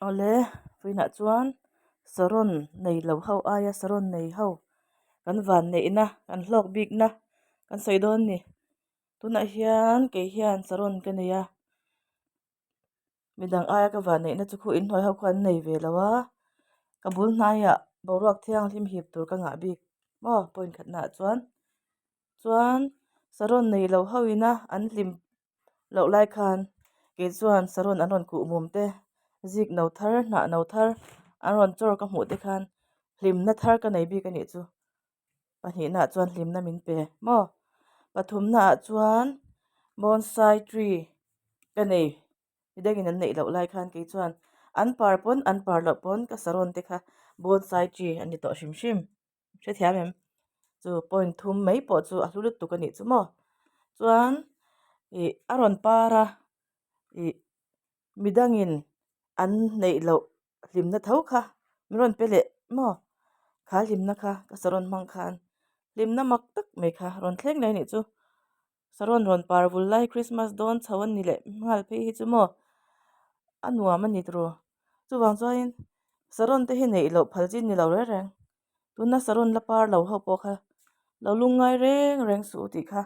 ole fuina chuan saron nei lo ho aya saron nei ho kan van nei na kan hlok bik na kan soidon ni tuna hian ke hian saron ka neya midang aya ka van nei na chu khu in hoi ho khan nei ve lawa kabul hnaya boruak thiang hlim hip tur ka nga bik mo point khatna chuan saron nei lo ho ina an hlim lo lai khan ke chuan saron an ron ku mum te zik no thar na no thar an ron chor ka hmu te khan hlim na thar ka nei bik ani chu pahnih na chuan hlim na min pe mo pathum na chuan bonsai tree ka nei midangin an nei lo lai khan ke chuan an par lo pon ka saron te kha bonsai tree ani to hrim hrim hre thiam em chu point thum mai po chu a hlulut tu ka ni chu mo chuan a ron para midangin an nei lo hlim na tho kha miron pele mo kha hlim na kha ka saron mang khan hlim na mak tak mai kha ron thleng nei ni chu saron ron par vul lai christmas don chawan ni le ngal phe hi chu mo anuam ani tro chuwang chuain saron te hi nei lo phaljin ni lo re reng tuna saron la par lo ho po kha lo lungai reng reng su ti kha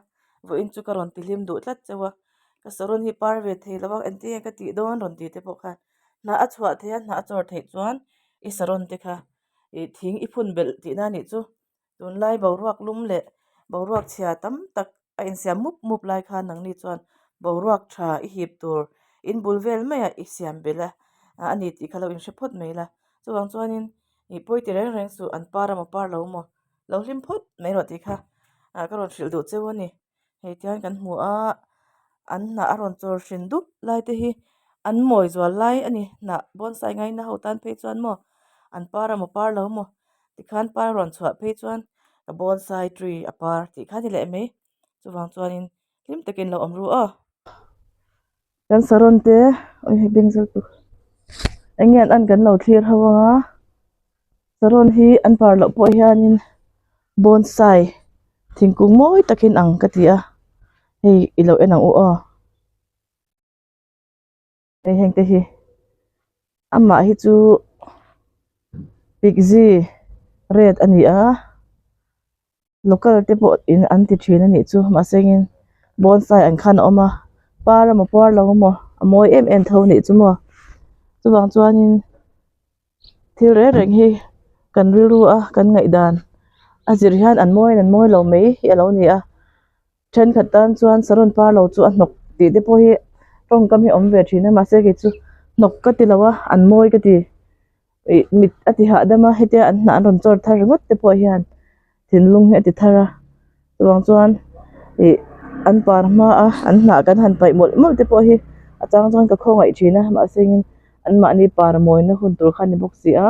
vo in chu ka ron ti hlim du tlat chawa ka saron hi par ve thei lawak en ti ka ti don ron ti te po kha na a chhuah thei na a chor thei chuan i saron te kha thing i phun bel ti na ni chu tun lai boruak lum le boruak chhia tam tak a in siam mup lai kha nang ni chuan boruak tha i hip tur in bulvel mai a i siam bela ani ti kha lo in hrephot mai la chuwang chuanin i poiti reng reng su an para ma par lo mo lo hlim phot mai ro ti kha ka ron hril du cheu ani hei tian kan hmu a an na a ron chor hrin dup lai te hi an mawi zual lai ani na bonsai ngai na ho tan phei chuan mo an para ma par lo mo tikhan par ron chhuah phei chuan a bonsai tree a par ti kha ni le mai chuwang chuanin hlim takin lo om ru a kan saron te oi he bengzel tu engian an kan lo thlir hawanga saron hi an par lo po hianin bonsai thingkung mawi takin ang ka ti a hei ilo enang u a hei heng te hi ama hi chu pigzi red ani a local te po in an ti thin ani chu ma sengin bonsai an khan oma para ma par lo mo amoi em tho ni chu mo chuwang chuanin thil re reng hi kan riru a kan ngai dan azir hian an moi lo mai hi alo ni a then khatan chuan saron par lo chu a hnok ti te po hi tong kam hi om ve thina ma se ki chu hnok ka ti lawa an moi ka ti mit ati ha dama hete an na ron chor thar ngot te po hian thinlung he ti thara chuwang chuan an par ma a an na kan han pai mol te po hi achang chang ka khongai thina ma sengin an ma ni par moi na hun tur khan ni bok si a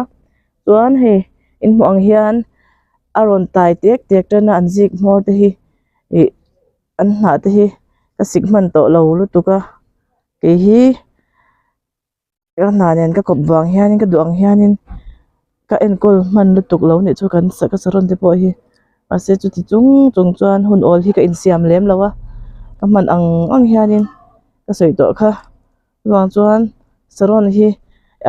chuan he in hmang hian aron tai tek tana an zik mor te hi an na te hi ka sigman to lo lu tuka ke hi ka na nen ka kop wang hianin ka duang hianin ka enkol man lu tuk lo ni chu kan sa ka saron te po hi ase chu ti chung chuan hun ol hi ka in siam lem lawa ka man ang hianin ka soi to kha wang chuan saron hi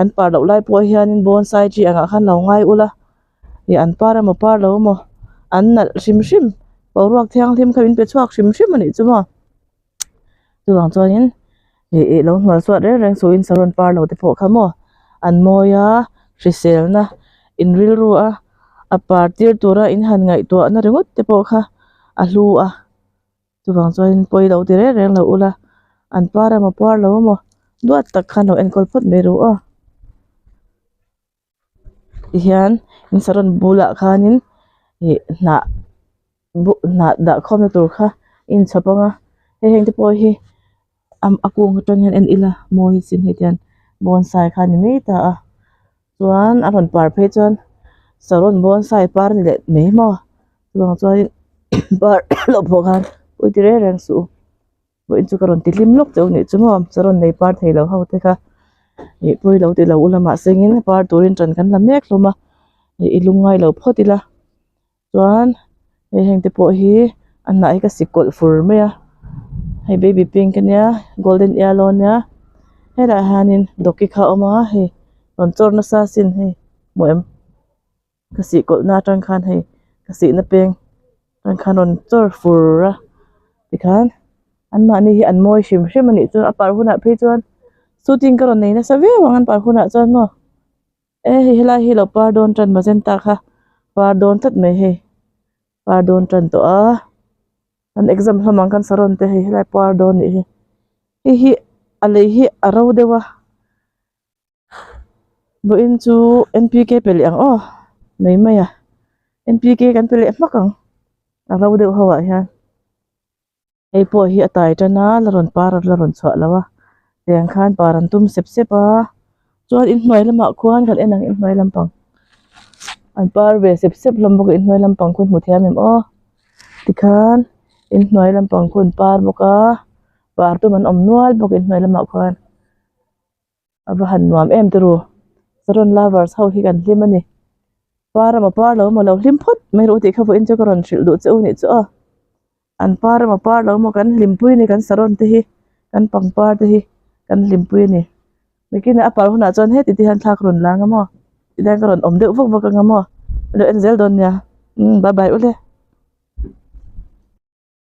an par lo lai po hianin bonsai chi anga khan lo ngai ula hi an para ma par lo mo an nal hrim hrim boruak thiang hlim khavin pe chuak hrim hrim ani chu mo chuwang chuanin lo hnual suat re reng su in saron par lo te pho kha mo an moya hrisel na in ril ru a par tir tura in han ngai to na ringot te pho kha a hlu a chuwang chuanin poi lo ti re reng lo ula an para ma par lo mo duat tak khan lo enkol phot me ru a hian in saron bula khanin na da khom na tur kha in chapanga he heng te po hi akung tang hian en ila moi sin hetian bonsai khan ni mai ta a chuan a ron par phei chuan saron bonsai par ni le mai mo chuwang chuan par lo pho khan ui ti re reng su bo in chu ka ron ti hlim lok cheu ni chu mo saron nei par thei lo ho te kha pui lo ti lo ulama sengin par turin tran kan la mek hloma ilungai lo photila chuan heng te po hi an nai ka sikol fur mai a hei baby pink ania golden yellow nia hela hanin doki kha oma he ron chor na sa sin hei moem kasi kol na tang khan hei kasi na peng tang khan ron chor fura tikhan an ma ni hi an moi shim shim ani chu apar huna phe chuan shooting karon nei na save wangan par huna chuan mo hi hela hi lo par don tran magenta kha par don that mai hei par don tran to a an exam hlamang kan saron te hei helai par don ni hi alei hi aro dewa bo in chu npk peli ang mai maya npk kan peli makang aro de hawa hian ei po hi atai tana laron par laron chwa lawa teng khan paran tum sep sepa chuan in hnoi lama khuan kan enang in hnoi lampang an par ve sep sep lam bok in hnoi lampang khun mu thiam em tikhan in hnoi lampang khun par boka par tu man om nual bok in hnoi lama khuan aba han nuam em tru saron lovers ho hi kan hlim ani para ma par lo ma lo hlim phot mai ro ti kha vo in cha karon thil du cheu ni chu an para ma par lo mo kan hlim pui ni kan saron te hi kan pang par te hi kan hlim pui ni lekin a par huna chon he ti han thak ron lang mo ti dan karon om de vok vok ang mo lo en zel don ya bye bye ule